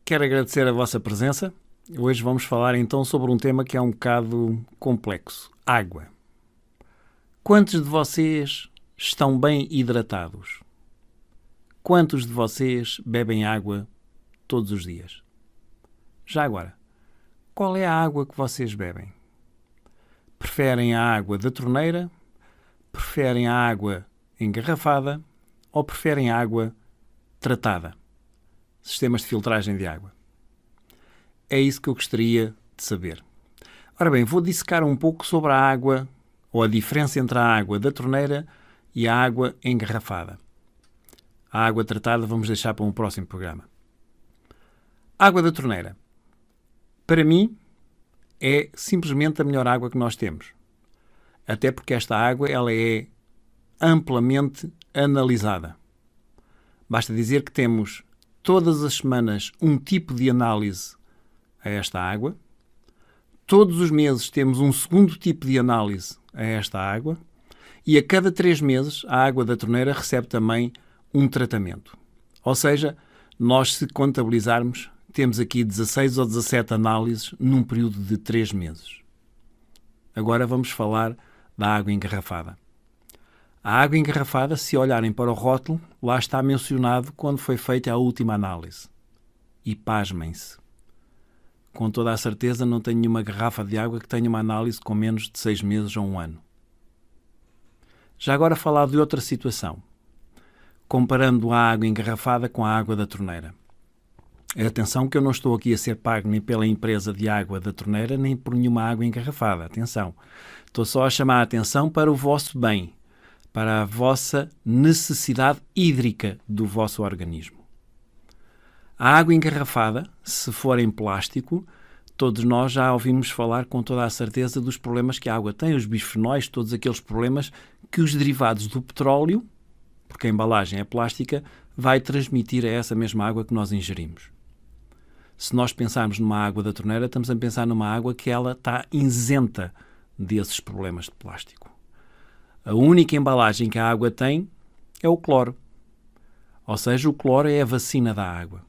Quero agradecer a vossa presença. Hoje vamos falar então sobre um tema que é um bocado complexo: água. Quantos de vocês estão bem hidratados? Quantos de vocês bebem água todos os dias? Já agora, qual é a água que vocês bebem? Preferem a água da torneira? Preferem a água engarrafada? Ou preferem a água tratada? Sistemas de filtragem de água. É isso que eu gostaria de saber. Ora bem, vou dissecar um pouco sobre a água, ou a diferença entre a água da torneira e a água engarrafada. A água tratada vamos deixar para um próximo programa. Água da torneira. Para mim, é simplesmente a melhor água que nós temos. Até porque esta água ela é amplamente analisada. Basta dizer que temos todas as semanas um tipo de análise a esta água. Todos os meses temos um segundo tipo de análise a esta água. E a cada 3 meses a água da torneira recebe também um tratamento. Ou seja, nós se contabilizarmos, temos aqui 16 ou 17 análises num período de 3 meses. Agora vamos falar da água engarrafada. A água engarrafada, se olharem para o rótulo, lá está mencionado quando foi feita a última análise. E pasmem-se. Com toda a certeza não tenho nenhuma garrafa de água que tenha uma análise com menos de 6 meses ou 1 ano. Já agora falar de outra situação. Comparando a água engarrafada com a água da torneira. Atenção que eu não estou aqui a ser pago nem pela empresa de água da torneira, nem por nenhuma água engarrafada. Atenção. Estou só a chamar a atenção para o vosso bem, para a vossa necessidade hídrica do vosso organismo. A água engarrafada, se for em plástico, todos nós já ouvimos falar com toda a certeza dos problemas que a água tem, os bisfenóis, todos aqueles problemas que os derivados do petróleo, porque a embalagem é plástica, vai transmitir a essa mesma água que nós ingerimos. Se nós pensarmos numa água da torneira, estamos a pensar numa água que ela está isenta desses problemas de plástico. A única embalagem que a água tem é o cloro. Ou seja, o cloro é a vacina da água.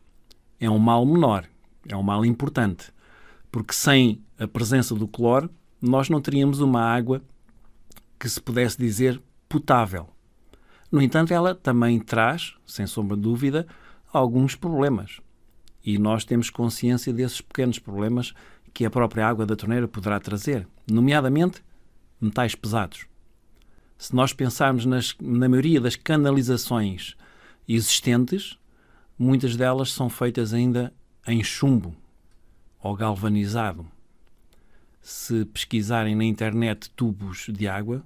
É um mal menor, é um mal importante, porque sem a presença do cloro, nós não teríamos uma água que se pudesse dizer potável. No entanto, ela também traz, sem sombra de dúvida, alguns problemas. E nós temos consciência desses pequenos problemas que a própria água da torneira poderá trazer, nomeadamente metais pesados. Se nós pensarmos na maioria das canalizações existentes, muitas delas são feitas ainda em chumbo ou galvanizado. Se pesquisarem na internet tubos de água,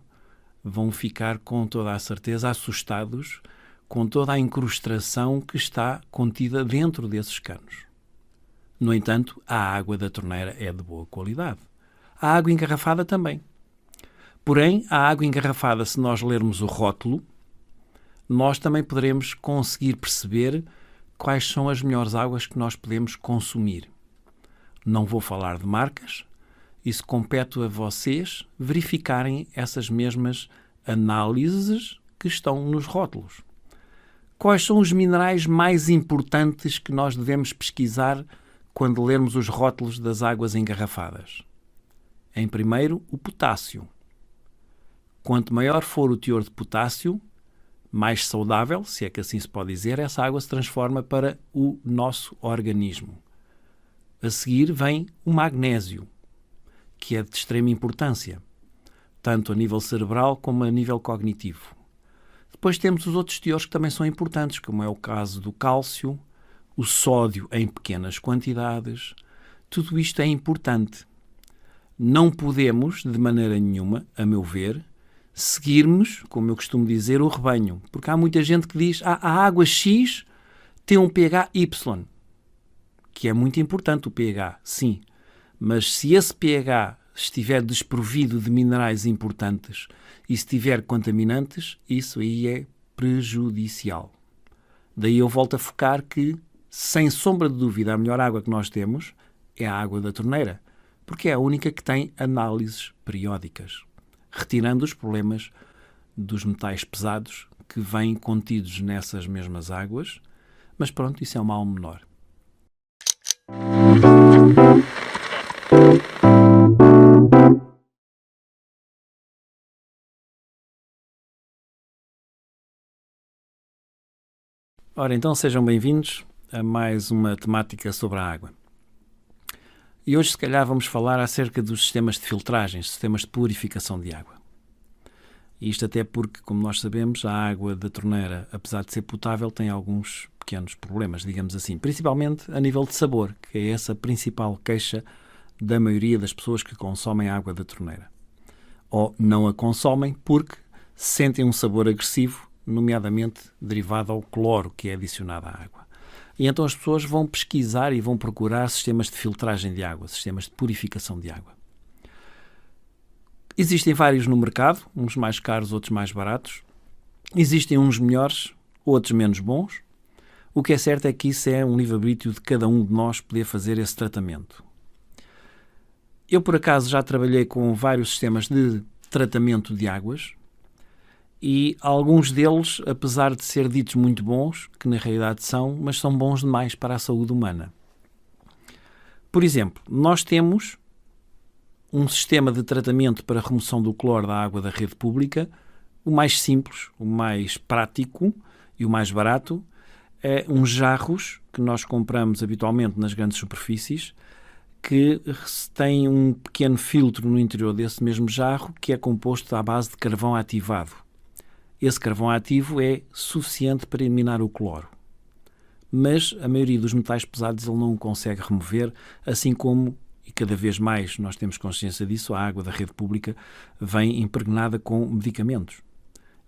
vão ficar com toda a certeza assustados com toda a incrustação que está contida dentro desses canos. No entanto, a água da torneira é de boa qualidade. A água engarrafada também. Porém, a água engarrafada, se nós lermos o rótulo, nós também poderemos conseguir perceber quais são as melhores águas que nós podemos consumir. Não vou falar de marcas, isso compete a vocês verificarem essas mesmas análises que estão nos rótulos. Quais são os minerais mais importantes que nós devemos pesquisar quando lermos os rótulos das águas engarrafadas? Em primeiro, o potássio. Quanto maior for o teor de potássio, mais saudável, se é que assim se pode dizer, essa água se transforma para o nosso organismo. A seguir vem o magnésio, que é de extrema importância, tanto a nível cerebral como a nível cognitivo. Depois temos os outros teores que também são importantes, como é o caso do cálcio, o sódio em pequenas quantidades. Tudo isto é importante. Não podemos, de maneira nenhuma, a meu ver, seguirmos, como eu costumo dizer, o rebanho. Porque há muita gente que diz a água X tem um pH Y, que é muito importante o pH, sim. Mas se esse pH estiver desprovido de minerais importantes e se tiver contaminantes, isso aí é prejudicial. Daí eu volto a focar que, sem sombra de dúvida, a melhor água que nós temos é a água da torneira, porque é a única que tem análises periódicas, retirando os problemas dos metais pesados que vêm contidos nessas mesmas águas, mas pronto, isso é um mal menor. Ora, então sejam bem-vindos a mais uma temática sobre a água. E hoje, se calhar, vamos falar acerca dos sistemas de filtragem, sistemas de purificação de água. E isto até porque, como nós sabemos, a água da torneira, apesar de ser potável, tem alguns pequenos problemas, digamos assim, principalmente a nível de sabor, que é essa a principal queixa da maioria das pessoas que consomem a água da torneira. Ou não a consomem porque sentem um sabor agressivo, nomeadamente derivado ao cloro que é adicionado à água. E então as pessoas vão pesquisar e vão procurar sistemas de filtragem de água, sistemas de purificação de água. Existem vários no mercado, uns mais caros, outros mais baratos. Existem uns melhores, outros menos bons. O que é certo é que isso é um livre-arbítrio de cada um de nós poder fazer esse tratamento. Eu, por acaso, já trabalhei com vários sistemas de tratamento de águas e alguns deles, apesar de ser ditos muito bons, que na realidade são, mas são bons demais para a saúde humana. Por exemplo, nós temos um sistema de tratamento para a remoção do cloro da água da rede pública, o mais simples, o mais prático e o mais barato, é uns jarros que nós compramos habitualmente nas grandes superfícies, que têm um pequeno filtro no interior desse mesmo jarro que é composto à base de carvão ativado. Esse carvão ativo é suficiente para eliminar o cloro. Mas a maioria dos metais pesados ele não consegue remover, assim como, e cada vez mais nós temos consciência disso, a água da rede pública vem impregnada com medicamentos.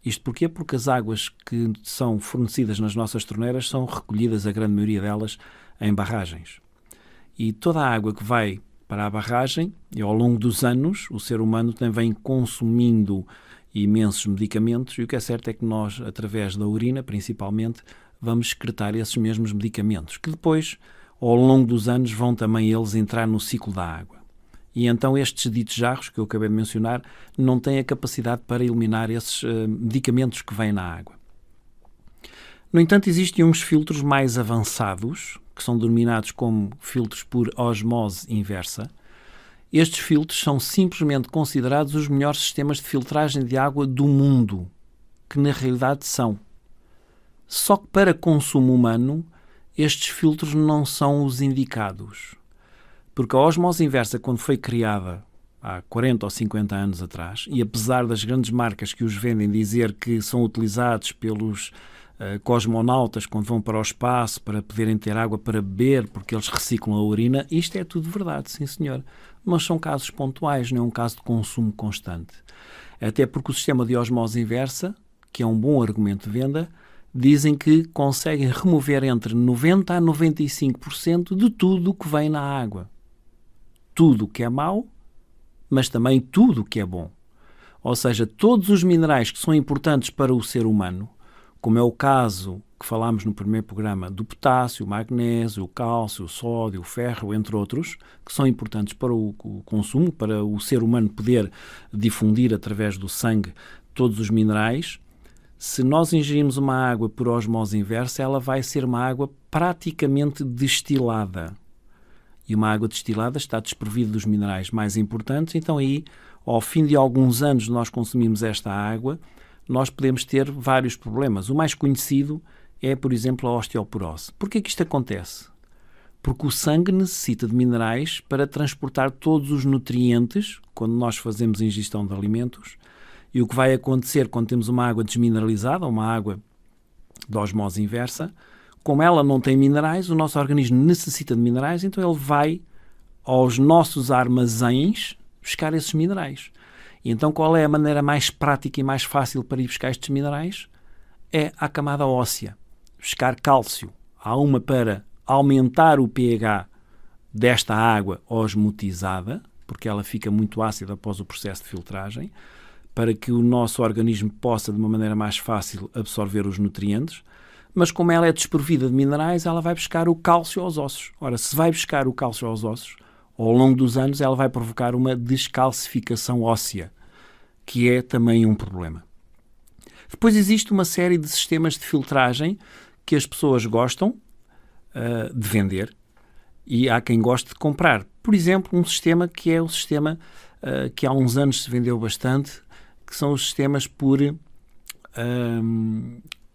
Isto porquê? Porque as águas que são fornecidas nas nossas torneiras são recolhidas, a grande maioria delas, em barragens. E toda a água que vai para a barragem, e ao longo dos anos, o ser humano também vem consumindo imensos medicamentos, e o que é certo é que nós, através da urina, principalmente, vamos excretar esses mesmos medicamentos, que depois, ao longo dos anos, vão também eles entrar no ciclo da água. E então estes ditos jarros, que eu acabei de mencionar, não têm a capacidade para eliminar esses medicamentos que vêm na água. No entanto, existem uns filtros mais avançados, que são denominados como filtros por osmose inversa. Estes filtros são simplesmente considerados os melhores sistemas de filtragem de água do mundo, que na realidade são. Só que para consumo humano, estes filtros não são os indicados. Porque a osmose inversa, quando foi criada há 40 ou 50 anos atrás, e apesar das grandes marcas que os vendem dizer que são utilizados pelos cosmonautas quando vão para o espaço para poderem ter água para beber, porque eles reciclam a urina, isto é tudo verdade, sim senhor. Mas são casos pontuais, não é um caso de consumo constante. Até porque o sistema de osmose inversa, que é um bom argumento de venda, dizem que conseguem remover entre 90% a 95% de tudo o que vem na água. Tudo o que é mau, mas também tudo o que é bom. Ou seja, todos os minerais que são importantes para o ser humano, como é o caso que falámos no primeiro programa do potássio, o magnésio, o cálcio, o sódio, o ferro, entre outros, que são importantes para o consumo, para o ser humano poder difundir através do sangue todos os minerais. Se nós ingerirmos uma água por osmose inversa, ela vai ser uma água praticamente destilada. E uma água destilada está desprovida dos minerais mais importantes, então aí, ao fim de alguns anos nós consumimos esta água, nós podemos ter vários problemas. O mais conhecido é, por exemplo, a osteoporose. Porquê que isto acontece? Porque o sangue necessita de minerais para transportar todos os nutrientes quando nós fazemos ingestão de alimentos. E o que vai acontecer quando temos uma água desmineralizada, uma água de osmose inversa, como ela não tem minerais, o nosso organismo necessita de minerais, então ele vai aos nossos armazéns buscar esses minerais. E então qual é a maneira mais prática e mais fácil para ir buscar estes minerais? É a camada óssea. Buscar cálcio. Há uma para aumentar o pH desta água osmotizada, porque ela fica muito ácida após o processo de filtragem, para que o nosso organismo possa, de uma maneira mais fácil, absorver os nutrientes. Mas como ela é desprovida de minerais, ela vai buscar o cálcio aos ossos. Ora, se vai buscar o cálcio aos ossos, ao longo dos anos ela vai provocar uma descalcificação óssea, que é também um problema. Depois existe uma série de sistemas de filtragem que as pessoas gostam de vender E há quem goste de comprar. Por exemplo, um sistema que é o sistema que há uns anos se vendeu bastante, que são os sistemas por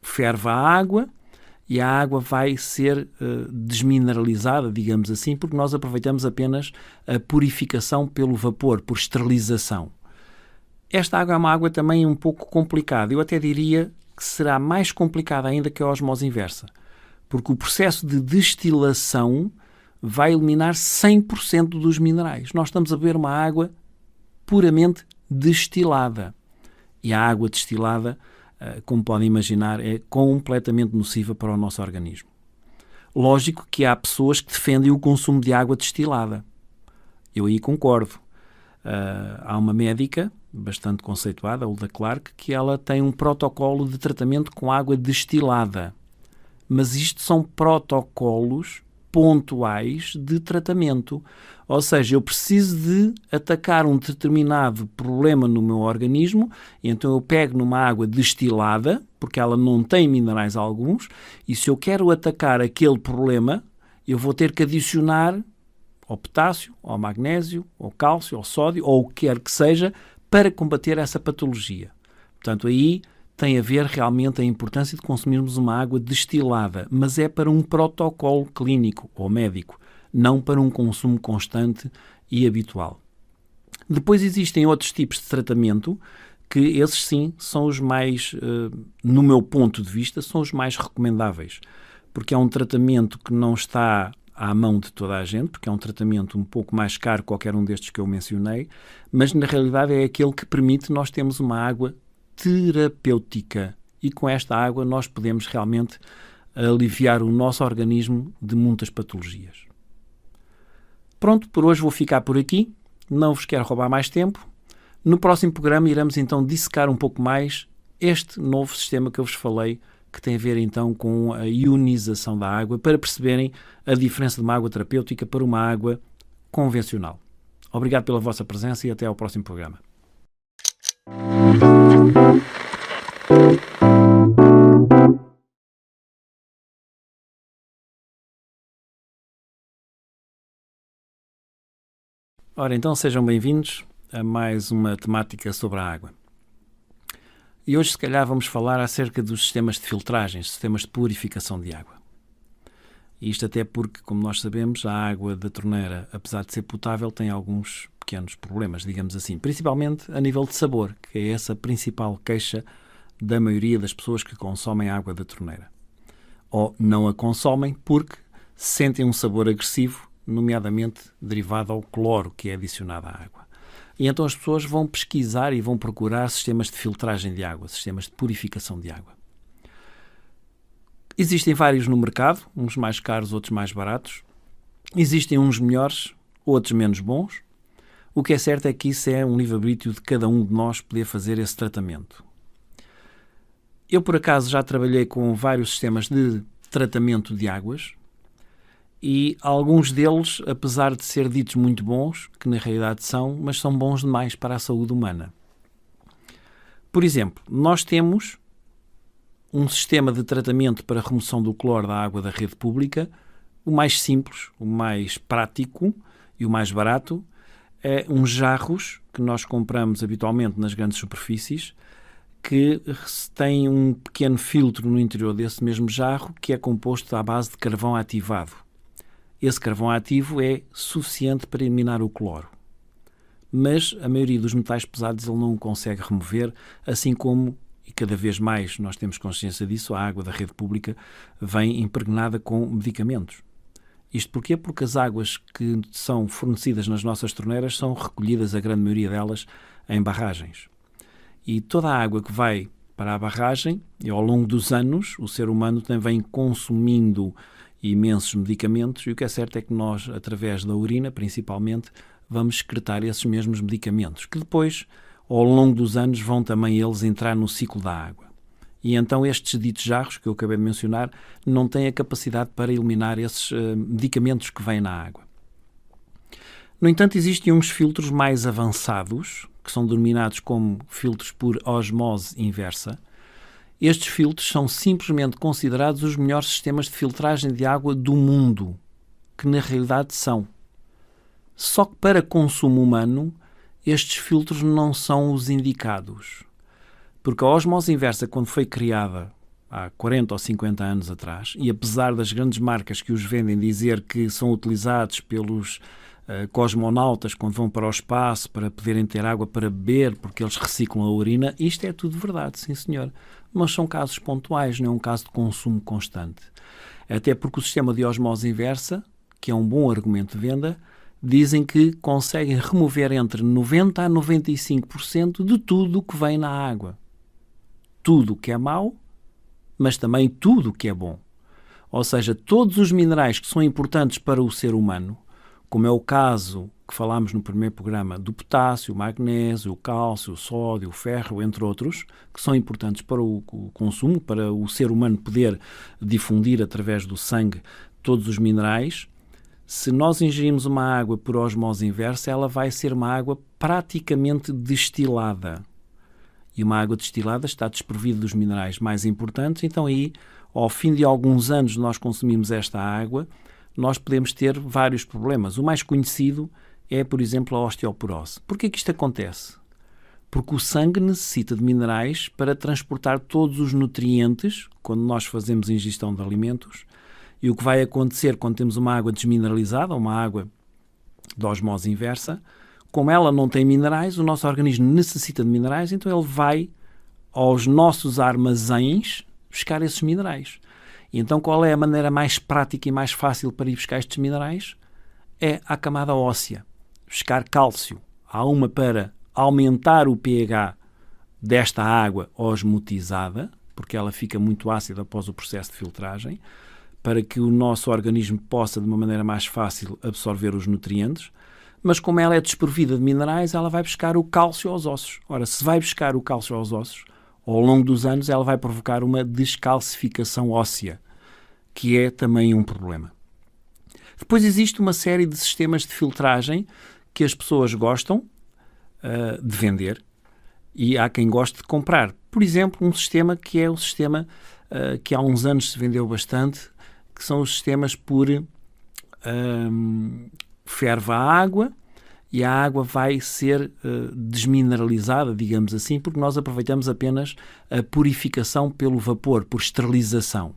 ferve a água e a água vai ser desmineralizada, digamos assim, porque nós aproveitamos apenas a purificação pelo vapor, por esterilização. Esta água é uma água também um pouco complicada. Eu até diria que será mais complicada ainda que a osmose inversa, porque o processo de destilação vai eliminar 100% dos minerais. Nós estamos a beber uma água puramente destilada. E a água destilada, como podem imaginar, é completamente nociva para o nosso organismo. Lógico que há pessoas que defendem o consumo de água destilada. Eu aí concordo. Há uma médica bastante conceituada, a Hulda Clark, que ela tem um protocolo de tratamento com água destilada. Mas isto são protocolos pontuais de tratamento. Ou seja, eu preciso de atacar um determinado problema no meu organismo, e então eu pego numa água destilada, porque ela não tem minerais alguns, e se eu quero atacar aquele problema, eu vou ter que adicionar ao potássio, ao magnésio, ao cálcio, ao sódio, ou o que quer que seja, para combater essa patologia. Portanto, aí tem a ver realmente a importância de consumirmos uma água destilada, mas é para um protocolo clínico ou médico, não para um consumo constante e habitual. Depois existem outros tipos de tratamento que esses sim são os mais, no meu ponto de vista, são os mais recomendáveis, porque é um tratamento que não está à mão de toda a gente, porque é um tratamento um pouco mais caro que qualquer um destes que eu mencionei, mas na realidade é aquele que permite nós termos uma água terapêutica e com esta água nós podemos realmente aliviar o nosso organismo de muitas patologias. Pronto, por hoje vou ficar por aqui, não vos quero roubar mais tempo. No próximo programa iremos então dissecar um pouco mais este novo sistema que eu vos falei, que tem a ver então com a ionização da água, para perceberem a diferença de uma água terapêutica para uma água convencional. Obrigado pela vossa presença e até ao próximo programa. Ora, então sejam bem-vindos a mais uma temática sobre a água. E hoje, se calhar, vamos falar acerca dos sistemas de filtragem, sistemas de purificação de água. E isto até porque, como nós sabemos, a água da torneira, apesar de ser potável, tem alguns pequenos problemas, digamos assim, principalmente a nível de sabor, que é essa a principal queixa da maioria das pessoas que consomem água da torneira. Ou não a consomem porque sentem um sabor agressivo, nomeadamente derivado ao cloro que é adicionado à água. E então as pessoas vão pesquisar e vão procurar sistemas de filtragem de água, sistemas de purificação de água. Existem vários no mercado, uns mais caros, outros mais baratos. Existem uns melhores, outros menos bons. O que é certo é que isso é um livre-arbítrio de cada um de nós poder fazer esse tratamento. Eu, por acaso, já trabalhei com vários sistemas de tratamento de águas e alguns deles, apesar de ser ditos muito bons, que na realidade são, mas são bons demais para a saúde humana. Por exemplo, nós temos um sistema de tratamento para a remoção do cloro da água da rede pública, o mais simples, o mais prático e o mais barato, é uns jarros que nós compramos habitualmente nas grandes superfícies, que tem um pequeno filtro no interior desse mesmo jarro que é composto à base de carvão ativado. Esse carvão ativo é suficiente para eliminar o cloro. Mas a maioria dos metais pesados ele não o consegue remover, assim como, e cada vez mais nós temos consciência disso, a água da rede pública vem impregnada com medicamentos. Isto porquê? Porque as águas que são fornecidas nas nossas torneiras são recolhidas, a grande maioria delas, em barragens. E toda a água que vai para a barragem, e ao longo dos anos, o ser humano também vem consumindo imensos medicamentos, e o que é certo é que nós, através da urina, principalmente, vamos excretar esses mesmos medicamentos, que depois, ao longo dos anos, vão também eles entrar no ciclo da água. E então estes ditos jarros, que eu acabei de mencionar, não têm a capacidade para eliminar esses medicamentos que vêm na água. No entanto, existem uns filtros mais avançados, que são denominados como filtros por osmose inversa. Estes filtros são simplesmente considerados os melhores sistemas de filtragem de água do mundo. que na realidade são. Só que para consumo humano, estes filtros não são os indicados. Porque a osmose inversa, quando foi criada há 40 ou 50 anos atrás, e apesar das grandes marcas que os vendem dizer que são utilizados pelos cosmonautas quando vão para o espaço para poderem ter água para beber, porque eles reciclam a urina, isto é tudo verdade, sim senhor. Mas são casos pontuais, não é um caso de consumo constante. Até porque o sistema de osmose inversa, que é um bom argumento de venda, dizem que conseguem remover entre 90% a 95% de tudo o que vem na água. Tudo o que é mau, mas também tudo o que é bom. Ou seja, todos os minerais que são importantes para o ser humano, como é o caso que falámos no primeiro programa do potássio, o magnésio, o cálcio, o sódio, o ferro, entre outros, que são importantes para o consumo, para o ser humano poder difundir através do sangue todos os minerais. Se nós ingerirmos uma água por osmose inversa, ela vai ser uma água praticamente destilada. E uma água destilada está desprovida dos minerais mais importantes, então aí, ao fim de alguns anos nós consumimos esta água, nós podemos ter vários problemas. O mais conhecido é, por exemplo, a osteoporose. Porquê que isto acontece? Porque o sangue necessita de minerais para transportar todos os nutrientes quando nós fazemos ingestão de alimentos. E o que vai acontecer quando temos uma água desmineralizada, uma água de osmose inversa, como ela não tem minerais, o nosso organismo necessita de minerais, então ele vai aos nossos armazéns buscar esses minerais. E então qual é a maneira mais prática e mais fácil para ir buscar estes minerais? É a camada óssea. Buscar cálcio. Há uma para aumentar o pH desta água osmotizada, porque ela fica muito ácida após o processo de filtragem, para que o nosso organismo possa, de uma maneira mais fácil, absorver os nutrientes. Mas como ela é desprovida de minerais, ela vai buscar o cálcio aos ossos. Ora, se vai buscar o cálcio aos ossos, ao longo dos anos ela vai provocar uma descalcificação óssea, que é também um problema. Depois existe uma série de sistemas de filtragem que as pessoas gostam de vender e há quem goste de comprar. Por exemplo, um sistema que é o sistema que há uns anos se vendeu bastante, que são os sistemas por ferve a água e a água vai ser desmineralizada, digamos assim, porque nós aproveitamos apenas a purificação pelo vapor, por esterilização.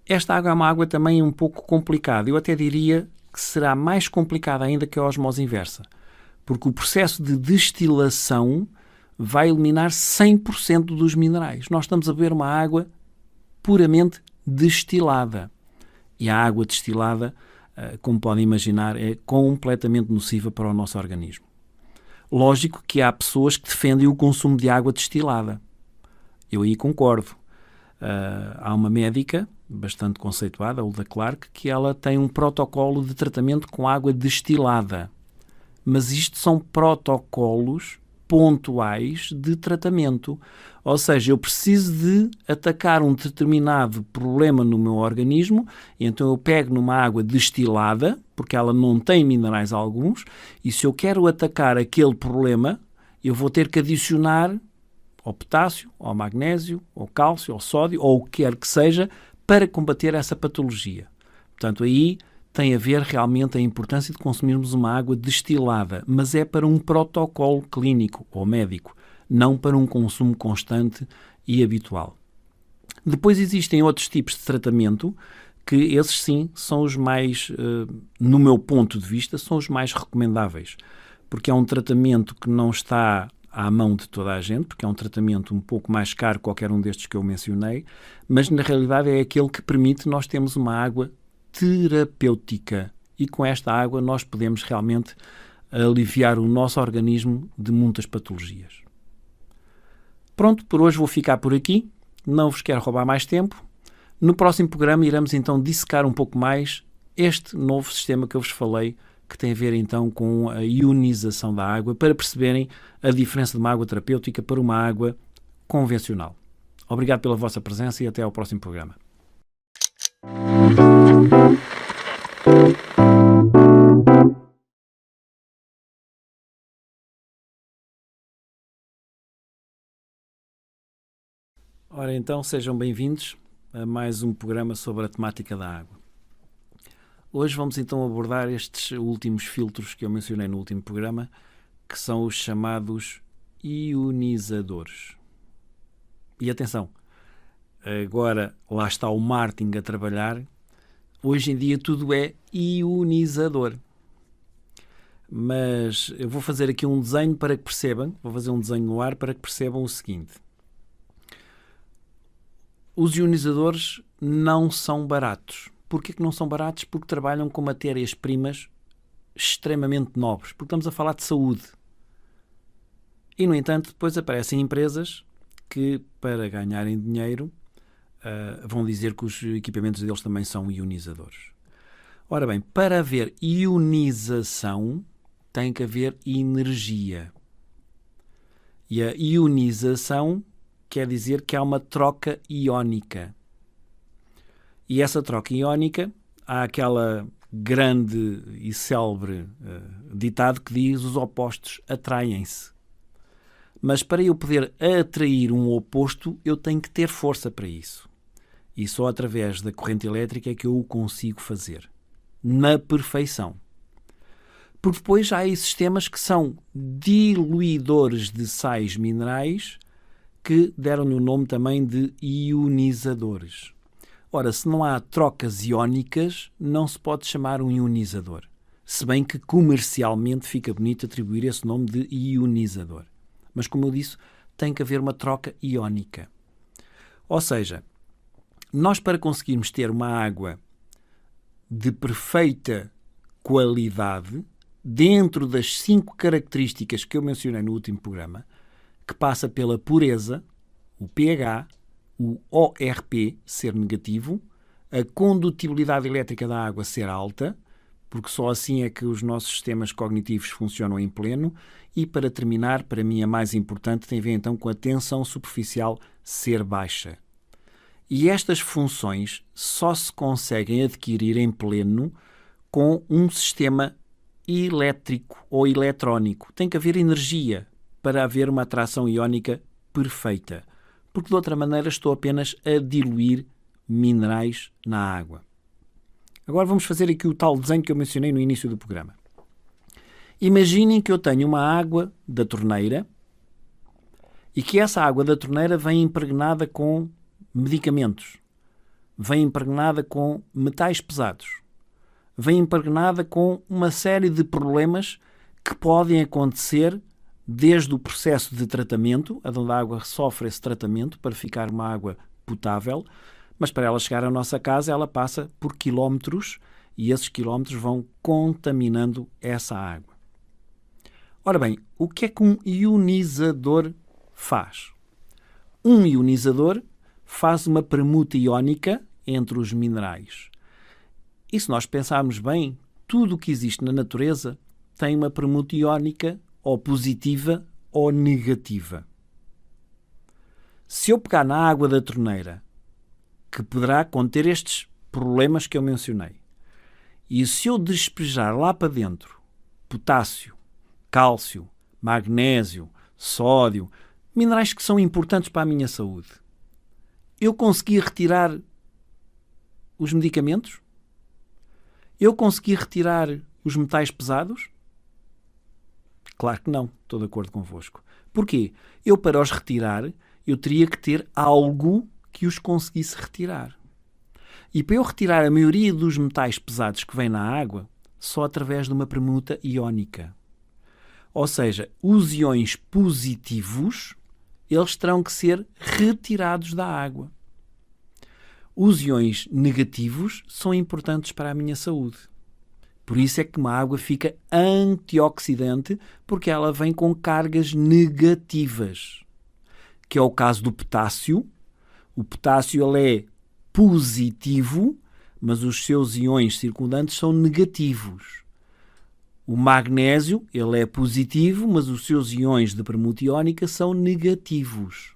Esta água é uma água também um pouco complicada. Eu até diria que será mais complicada ainda que a osmose inversa, porque o processo de destilação vai eliminar 100% dos minerais. Nós estamos a beber uma água puramente destilada. E a água destilada, como podem imaginar, é completamente nociva para o nosso organismo. Lógico que há pessoas que defendem o consumo de água destilada. Eu aí concordo. Há uma médica bastante conceituada, a Hulda Clark, que ela tem um protocolo de tratamento com água destilada. Mas isto são protocolos pontuais de tratamento. Ou seja, eu preciso de atacar um determinado problema no meu organismo, e então eu pego numa água destilada, porque ela não tem minerais alguns, e se eu quero atacar aquele problema, eu vou ter que adicionar ao potássio, ao magnésio, ao cálcio, ao sódio, ou o que quer que seja, para combater essa patologia. Portanto, aí tem a ver realmente a importância de consumirmos uma água destilada, mas é para um protocolo clínico ou médico, não para um consumo constante e habitual. Depois existem outros tipos de tratamento que esses sim são os mais, no meu ponto de vista, são os mais recomendáveis, porque é um tratamento que não está à mão de toda a gente, porque é um tratamento um pouco mais caro que qualquer um destes que eu mencionei, mas na realidade é aquele que permite nós termos uma água terapêutica e com esta água nós podemos realmente aliviar o nosso organismo de muitas patologias. Pronto, por hoje vou ficar por aqui, não vos quero roubar mais tempo. No próximo programa iremos então dissecar um pouco mais este novo sistema que eu vos falei, que tem a ver então com a ionização da água, para perceberem a diferença de uma água terapêutica para uma água convencional. Obrigado pela vossa presença e até ao próximo programa. Ora então, sejam bem-vindos a mais um programa sobre a temática da água. Hoje vamos então abordar estes últimos filtros que eu mencionei no último programa, que são os chamados ionizadores. E atenção, agora lá está o marketing a trabalhar. Hoje em dia tudo é ionizador. Mas eu vou fazer aqui um desenho para que percebam, vou fazer um desenho no ar para que percebam o seguinte. Os ionizadores não são baratos. Porquê que não são baratos? Porque trabalham com matérias-primas extremamente nobres. Porque estamos a falar de saúde. E, no entanto, depois aparecem empresas que, para ganharem dinheiro, vão dizer que os equipamentos deles também são ionizadores. Ora bem, para haver ionização, tem que haver energia. E a ionização quer dizer que há uma troca iónica. E essa troca iónica, há aquela grande e célebre ditado que diz: os opostos atraem-se. Mas para eu poder atrair um oposto, eu tenho que ter força para isso. E só através da corrente elétrica é que eu o consigo fazer. Na perfeição. Porque depois há aí sistemas que são diluidores de sais minerais que deram-lhe o nome também de ionizadores. Ora, se não há trocas iónicas, não se pode chamar um ionizador. Se bem que comercialmente fica bonito atribuir esse nome de ionizador. Mas, como eu disse, tem que haver uma troca iónica. Ou seja, nós para conseguirmos ter uma água de perfeita qualidade, dentro das 5 características que eu mencionei no último programa, que passa pela pureza, o pH, o ORP ser negativo, a condutibilidade elétrica da água ser alta, porque só assim é que os nossos sistemas cognitivos funcionam em pleno, e para terminar, para mim a mais importante, tem a ver então com a tensão superficial ser baixa. E estas funções só se conseguem adquirir em pleno com um sistema elétrico ou eletrónico. Tem que haver energia para haver uma atração iónica perfeita, porque de outra maneira estou apenas a diluir minerais na água. Agora vamos fazer aqui o tal desenho que eu mencionei no início do programa. Imaginem que eu tenho uma água da torneira e que essa água da torneira vem impregnada com medicamentos, vem impregnada com metais pesados, vem impregnada com uma série de problemas que podem acontecer desde o processo de tratamento, onde a água sofre esse tratamento para ficar uma água potável, mas para ela chegar à nossa casa ela passa por quilómetros e esses quilómetros vão contaminando essa água. Ora bem, o que é que um ionizador faz? Um ionizador faz uma permuta iónica entre os minerais. E se nós pensarmos bem, tudo o que existe na natureza tem uma permuta iónica ou positiva ou negativa. Se eu pegar na água da torneira, que poderá conter estes problemas que eu mencionei, e se eu despejar lá para dentro potássio, cálcio, magnésio, sódio, minerais que são importantes para a minha saúde, eu consegui retirar os medicamentos? Eu consegui retirar os metais pesados? Claro que não, estou de acordo convosco. Porquê? Eu, para os retirar, eu teria que ter algo que os conseguisse retirar. E para eu retirar a maioria dos metais pesados que vêm na água, só através de uma permuta iónica. Ou seja, os íons positivos, eles terão que ser retirados da água. Os íons negativos são importantes para a minha saúde. Por isso é que uma água fica antioxidante, porque ela vem com cargas negativas, que é o caso do potássio. O potássio ele é positivo, mas os seus íons circundantes são negativos. O magnésio ele é positivo, mas os seus íons de permuta iónica são negativos.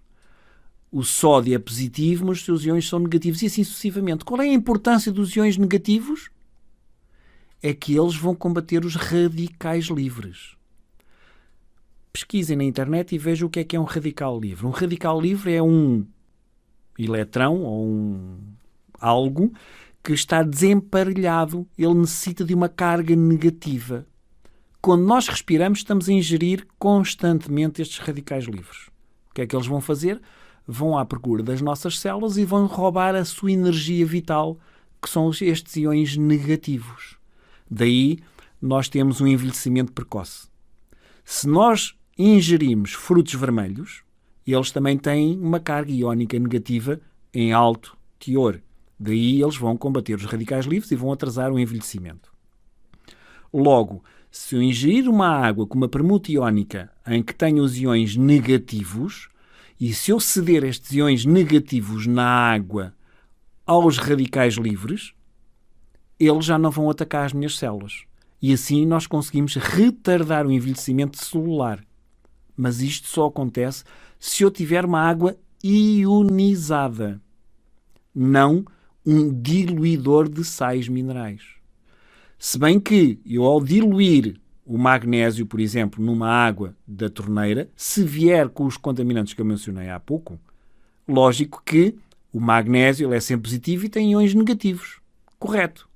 O sódio é positivo, mas os seus íons são negativos e assim sucessivamente. Qual é a importância dos íons negativos? É que eles vão combater os radicais livres. Pesquisem na internet e vejam o que é um radical livre. Um radical livre é um eletrão ou algo que está desemparelhado, ele necessita de uma carga negativa. Quando nós respiramos, estamos a ingerir constantemente estes radicais livres. O que é que eles vão fazer? Vão à procura das nossas células e vão roubar a sua energia vital, que são estes íons negativos. Daí, nós temos um envelhecimento precoce. Se nós ingerimos frutos vermelhos, eles também têm uma carga iónica negativa em alto teor. Daí eles vão combater os radicais livres e vão atrasar o envelhecimento. Logo, se eu ingerir uma água com uma permuta iónica em que tenho os íons negativos, e se eu ceder estes íons negativos na água aos radicais livres, eles já não vão atacar as minhas células. E assim nós conseguimos retardar o envelhecimento celular. Mas isto só acontece se eu tiver uma água ionizada, não um diluidor de sais minerais. Se bem que eu, ao diluir o magnésio, por exemplo, numa água da torneira, se vier com os contaminantes que eu mencionei há pouco, lógico que o magnésio ele é sempre positivo e tem íons negativos. Correto.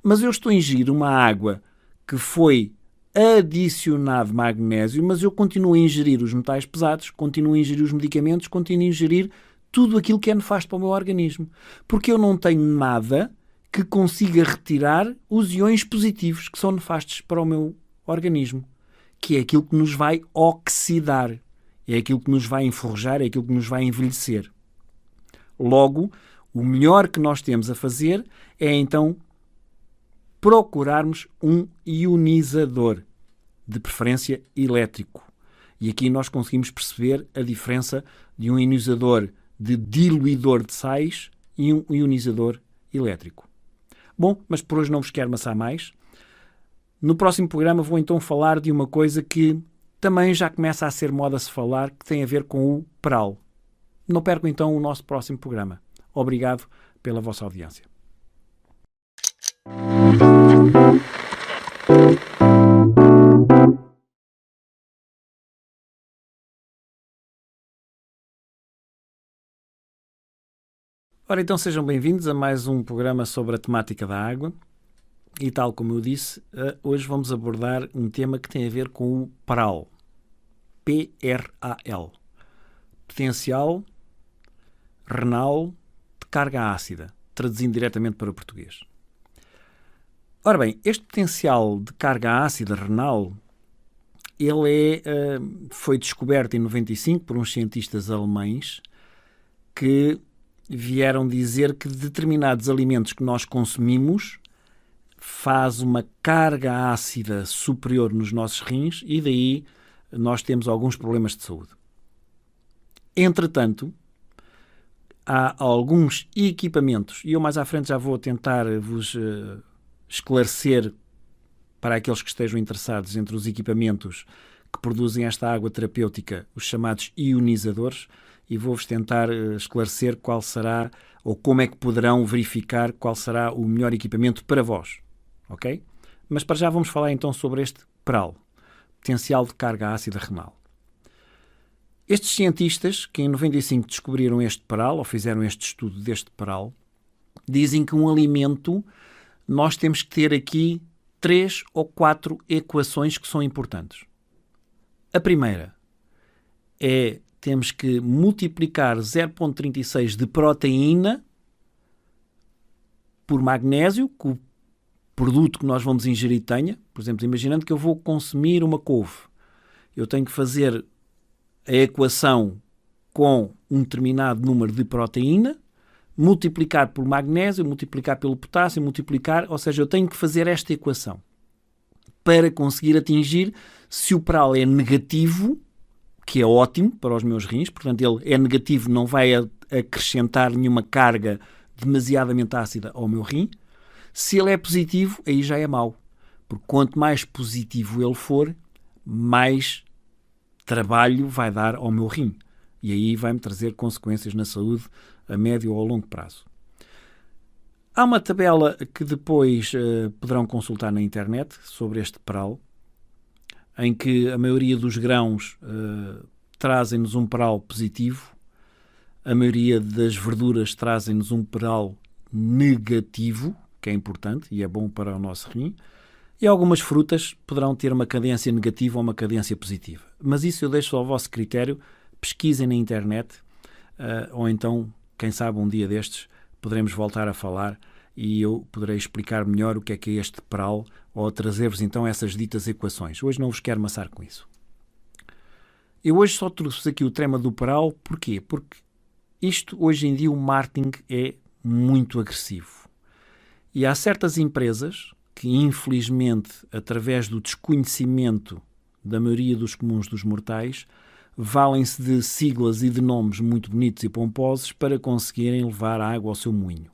Mas eu estou a ingerir uma água que foi adicionado magnésio, mas eu continuo a ingerir os metais pesados, continuo a ingerir os medicamentos, continuo a ingerir tudo aquilo que é nefasto para o meu organismo. Porque eu não tenho nada que consiga retirar os íons positivos que são nefastos para o meu organismo, que é aquilo que nos vai oxidar, é aquilo que nos vai enferrujar, é aquilo que nos vai envelhecer. Logo, o melhor que nós temos a fazer é então procurarmos um ionizador, de preferência elétrico. E aqui nós conseguimos perceber a diferença de um ionizador de diluidor de sais e um ionizador elétrico. Bom, mas por hoje não vos quero amassar mais. No próximo programa vou então falar de uma coisa que também já começa a ser moda se falar, que tem a ver com o peral. Não percam então o nosso próximo programa. Obrigado pela vossa audiência. Ora, então sejam bem-vindos a mais um programa sobre a temática da água. E tal como eu disse, hoje vamos abordar um tema que tem a ver com o PRAL. P-R-A-L. Potencial renal de carga ácida, traduzindo diretamente para o português. Ora bem, este potencial de carga ácida renal, ele foi descoberto em 95 por uns cientistas alemães que vieram dizer que determinados alimentos que nós consumimos faz uma carga ácida superior nos nossos rins e daí nós temos alguns problemas de saúde. Entretanto, há alguns equipamentos, e eu mais à frente já vou tentar vos esclarecer para aqueles que estejam interessados entre os equipamentos que produzem esta água terapêutica, os chamados ionizadores, e vou-vos tentar esclarecer qual será, ou como é que poderão verificar qual será o melhor equipamento para vós. Ok? Mas para já vamos falar então sobre este PRAL, potencial de carga ácida renal. Estes cientistas, que em 95 descobriram este PRAL, ou fizeram este estudo deste PRAL, dizem que um alimento, nós temos que ter aqui 3 ou 4 equações que são importantes. A primeira é, temos que multiplicar 0,36 de proteína por magnésio, que o produto que nós vamos ingerir tenha. Por exemplo, imaginando que eu vou consumir uma couve, eu tenho que fazer a equação com um determinado número de proteína, multiplicar por magnésio, multiplicar pelo potássio, multiplicar, ou seja, eu tenho que fazer esta equação para conseguir atingir se o PRAL é negativo, que é ótimo para os meus rins, portanto ele é negativo, não vai acrescentar nenhuma carga demasiadamente ácida ao meu rim. Se ele é positivo, aí já é mau, porque quanto mais positivo ele for, mais trabalho vai dar ao meu rim. E aí vai-me trazer consequências na saúde a médio ou a longo prazo. Há uma tabela que depois poderão consultar na internet sobre este PRAL, em que a maioria dos grãos trazem-nos um PRAL positivo, a maioria das verduras trazem-nos um PRAL negativo, que é importante e é bom para o nosso rim, e algumas frutas poderão ter uma cadência negativa ou uma cadência positiva. Mas isso eu deixo ao vosso critério. Pesquisem na internet, ou então, quem sabe, um dia destes poderemos voltar a falar e eu poderei explicar melhor o que é este PRAL, ou trazer-vos então essas ditas equações. Hoje não vos quero amassar com isso. Eu hoje só trouxe aqui o tema do PRAL. Porquê? Porque isto, hoje em dia, o marketing é muito agressivo. E há certas empresas que, infelizmente, através do desconhecimento da maioria dos comuns dos mortais, valem-se de siglas e de nomes muito bonitos e pomposos para conseguirem levar água ao seu moinho.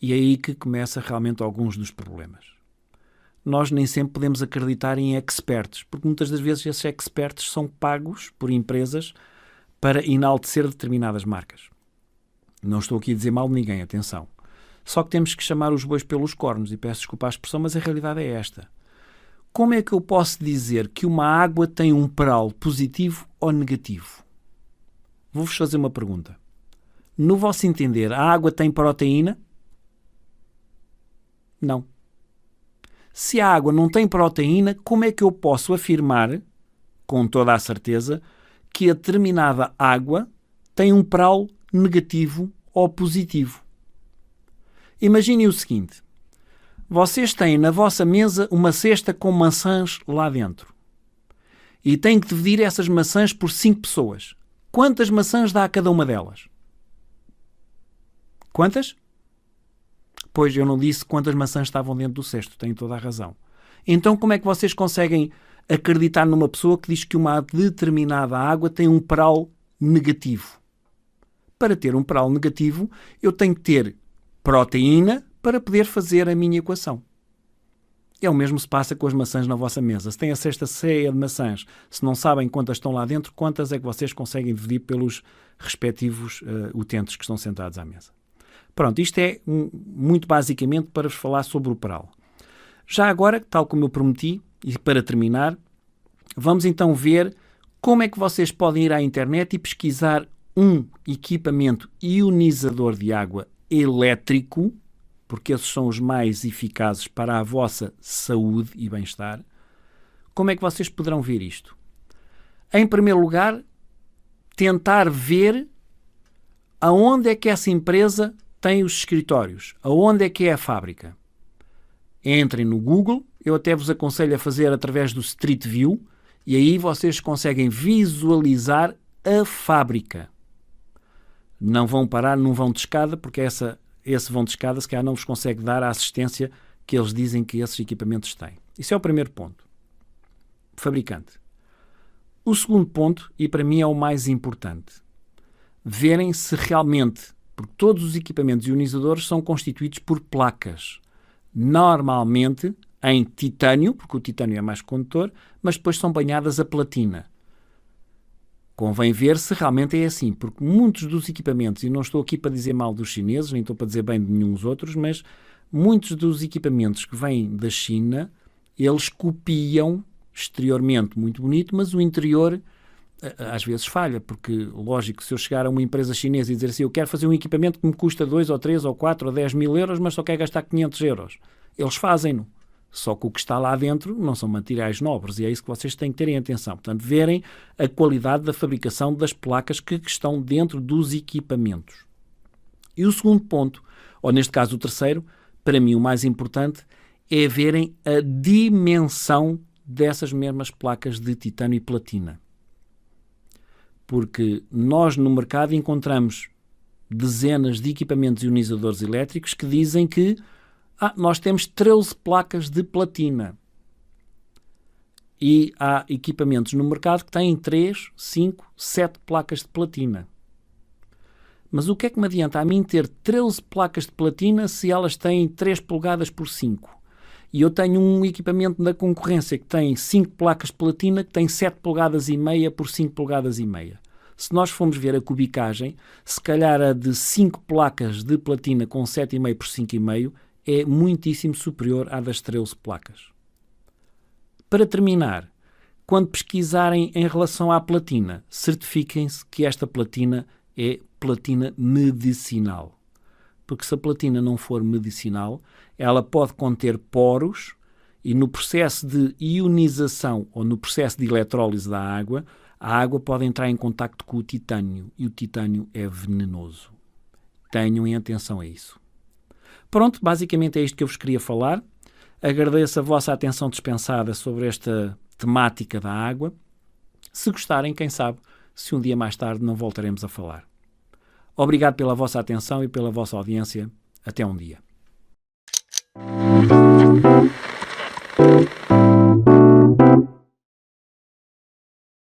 E é aí que começa realmente alguns dos problemas. Nós nem sempre podemos acreditar em experts, porque muitas das vezes esses experts são pagos por empresas para enaltecer determinadas marcas. Não estou aqui a dizer mal de ninguém, atenção. Só que temos que chamar os bois pelos cornos, e peço desculpa à expressão, mas a realidade é esta. Como é que eu posso dizer que uma água tem um PRAL positivo ou negativo? Vou-vos fazer uma pergunta. No vosso entender, a água tem proteína? Não. Se a água não tem proteína, como é que eu posso afirmar, com toda a certeza, que a determinada água tem um PRAL negativo ou positivo? Imaginem o seguinte. Vocês têm na vossa mesa uma cesta com maçãs lá dentro. E têm que dividir essas maçãs por 5 pessoas. Quantas maçãs dá a cada uma delas? Quantas? Pois eu não disse quantas maçãs estavam dentro do cesto. Tenho toda a razão. Então como é que vocês conseguem acreditar numa pessoa que diz que uma determinada água tem um PRAL negativo? Para ter um PRAL negativo, eu tenho que ter proteína para poder fazer a minha equação. É o mesmo que se passa com as maçãs na vossa mesa. Se tem a cesta cheia de maçãs, se não sabem quantas estão lá dentro, quantas é que vocês conseguem dividir pelos respectivos utentes que estão sentados à mesa? Pronto, isto é muito basicamente para vos falar sobre o PRAL. Já agora, tal como eu prometi, e para terminar, vamos então ver como é que vocês podem ir à internet e pesquisar um equipamento ionizador de água elétrico, porque esses são os mais eficazes para a vossa saúde e bem-estar. Como é que vocês poderão ver isto? Em primeiro lugar, tentar ver aonde é que essa empresa tem os escritórios, aonde é que é a fábrica. Entrem no Google, eu até vos aconselho a fazer através do Street View, e aí vocês conseguem visualizar a fábrica. Não vão parar, não vão de escada, porque esse vão de escada se calhar não vos consegue dar a assistência que eles dizem que esses equipamentos têm. Isso é o primeiro ponto. Fabricante. O segundo ponto, e para mim é o mais importante, verem se realmente, porque todos os equipamentos ionizadores são constituídos por placas, normalmente em titânio, porque o titânio é mais condutor, mas depois são banhadas a platina. Convém ver se realmente é assim, porque muitos dos equipamentos, e não estou aqui para dizer mal dos chineses, nem estou para dizer bem de nenhum dos outros, mas muitos dos equipamentos que vêm da China, eles copiam exteriormente muito bonito, mas o interior às vezes falha, porque, lógico, se eu chegar a uma empresa chinesa e dizer assim, eu quero fazer um equipamento que me custa 2 ou 3 ou 4 ou 10 mil euros, mas só quero gastar 500 euros. Eles fazem-no. Só que o que está lá dentro não são materiais nobres, e é isso que vocês têm que terem atenção. Portanto, verem a qualidade da fabricação das placas que estão dentro dos equipamentos. E o segundo ponto, ou neste caso o terceiro, para mim o mais importante, é verem a dimensão dessas mesmas placas de titânio e platina. Porque nós no mercado encontramos dezenas de equipamentos ionizadores elétricos que dizem que nós temos 13 placas de platina. E há equipamentos no mercado que têm 3, 5, 7 placas de platina. Mas o que é que me adianta a mim ter 13 placas de platina se elas têm 3 polegadas por 5? E eu tenho um equipamento da concorrência que tem 5 placas de platina que tem 7 polegadas e meia por 5 polegadas e meia. Se nós formos ver a cubicagem, se calhar a de 5 placas de platina com 7,5 por 5,5 é muitíssimo superior à das 13 placas. Para terminar, quando pesquisarem em relação à platina, certifiquem-se que esta platina é platina medicinal. porque se a platina não for medicinal, ela pode conter poros e no processo de ionização ou no processo de eletrólise da água, a água pode entrar em contacto com o titânio e o titânio é venenoso. Tenham em atenção a isso. Pronto, basicamente é isto que eu vos queria falar. Agradeço a vossa atenção dispensada sobre esta temática da água. Se gostarem, quem sabe, se um dia mais tarde não voltaremos a falar. Obrigado pela vossa atenção e pela vossa audiência. Até um dia.